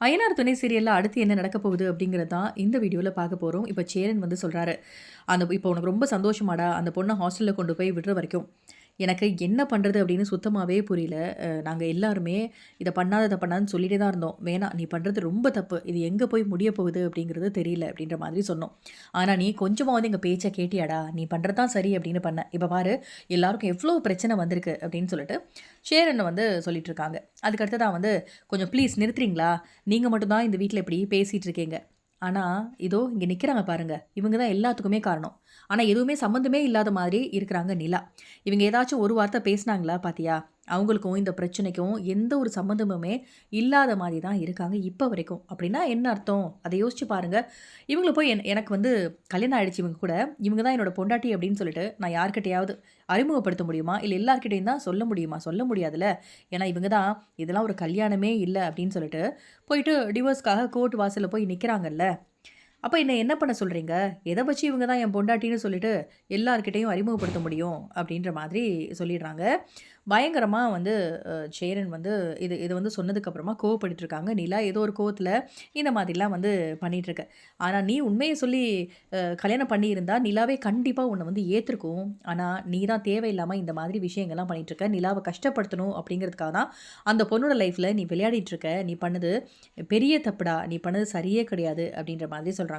அய்யனார் துணை சீரியல்ல அடுத்து என்ன நடக்க போகுது அப்படிங்கிறது தான் இந்த வீடியோல பார்க்க போறோம். இப்ப சேரன் வந்து சொல்றாரு, இப்போ உனக்கு ரொம்ப சந்தோஷமாடா, அந்த பொண்ண ஹாஸ்டல்ல கொண்டு போய் விடுற வரைக்கும். எனக்கு என்ன பண்றது அப்படின்னு சுத்தமாவே புரியல. நாங்க எல்லாருமே இத பண்ணாத, அத பண்ணாதன்னு சொல்லிட்டே தான் இருந்தோம். வேணாம் நீ பண்றது ரொம்ப தப்பு. இது எங்க போய் முடிய போகுது அப்படிங்கிறது தெரியல அப்படின்ற மாதிரி சொன்னோம். ஆனா நீ கொஞ்சமாவது எங்க பேச்ச கேட்டியாடா? நீ பண்றது தான் சரி அப்படின்னு பண்ண. இப்ப பாரு எல்லாருக்கும் எவ்ளோ பிரச்சனை வந்திருக்கு அப்படின்னு சொல்லிட்டு சேரன் வந்து சொல்லிட்டு இருக்காங்க. அதுக்கு அடுத்ததா வந்து கொஞ்சம் ப்ளீஸ் நிறுத்துறீங்களா? நீங்க மட்டும் தான் இந்த வீட்ல இப்படி பேசிட்டு இருக்கீங்க. ஆனா, இதோ இங்க நிக்கிறாங்க பாருங்க. இவங்க தான் எல்லாத்துக்குமே காரணம். ஆனா, எதுவுமே சம்மந்தமே இல்லாத மாதிரி இருக்கிறாங்க நிலா. இவங்க ஏதாச்சும் ஒரு வார்த்தை பேசினாங்களா பாத்தியா? அவங்களுக்கும் இந்த பிரச்சனைக்கும் எந்த ஒரு சம்மந்தமுமே இல்லாத மாரி தான் இருக்காங்க இப்ப வரைக்கும். அப்படின்னா என்ன அர்த்தம்? அத யோசிச்சு பாருங்க. இவங்கள போய் எனக்கு வந்து கல்யாணம் ஆயிடுச்சு இவங்க கூட. இவங்க தான் என்னோட பொண்டாட்டி அப்படின்னு சொல்லிட்டு நான் யார்கிட்டயாவது அறிமுகப்படுத்த முடியுமா? இல்ல எல்லார்கிட்டயும் தான் சொல்ல முடியுமா? சொல்ல முடியாதுல்ல. ஏன்னா இவங்க தான் இதெல்லாம் ஒரு கல்யாணமே இல்ல அப்படின்னு சொல்லிட்டு போயிட்டு டிவோர்ஸ்க்காக கோர்ட் வாசல்ல போய் நிக்கிறாங்கல்ல. அப்ப என்ன என்ன பண்ண சொல்றீங்க? எத வச்சு இவங்க தான் என் பொண்டாட்டின்னு சொல்லிட்டு எல்லார்கிட்டயும் அறிமுகப்படுத்த முடியும்? அப்படின்ற மாதிரி சொல்லிடுறாங்க. பயங்கரமா வந்து சேரன் வந்து இது வந்து சொன்னதுக்கு அப்புறமா கோவப்பட்டுட்டு இருக்காங்க. நிலா ஏதோ ஒரு கோவத்துல இந்த மாதிரிலாம் வந்து பண்ணிட்டு இருக்க. ஆனா நீ உண்மைய சொல்லி கல்யாணம் பண்ணியிருந்தா நிலாவே கண்டிப்பா உன்ன வந்து ஏத்துருக்கும். ஆனா நீ தான் தேவையில்லாம இந்த மாதிரி விஷயங்கள்லாம் பண்ணிட்டு இருக்க. நிலாவ கஷ்டப்படுத்தணும் அப்படிங்கிறதுக்காக தான் அந்த பொண்ணோட லைஃப்ல நீ விளையாடிட்டு இருக்க. நீ பண்ணது பெரிய தப்புடா. நீ பண்ணது சரியே கிடையாது அப்படின்ற மாதிரி சொல்றாங்க.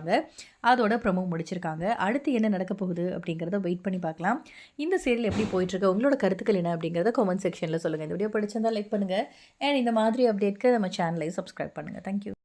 அதோட ப்ரோமோ முடிச்சிருக்காங்க. அடுத்து என்ன நடக்க போகுது அப்படிங்கிறத வெயிட் பண்ணி பார்க்கலாம். இந்த சீரியல் எப்படி போயிட்டுருக்கு? உங்களோட கருத்துக்கள் என்ன அப்படிங்கிறத கமெண்ட் செக்ஷன்ல சொல்லுங்க. இந்த வீடியோ பிடிச்சிருந்தா லைக் பண்ணுங்க. அண்ட் இந்த மாதிரி அப்டேட்க்கு நம்ம சேனலையும் சப்ஸ்கிரைப் பண்ணுங்க. Thank you.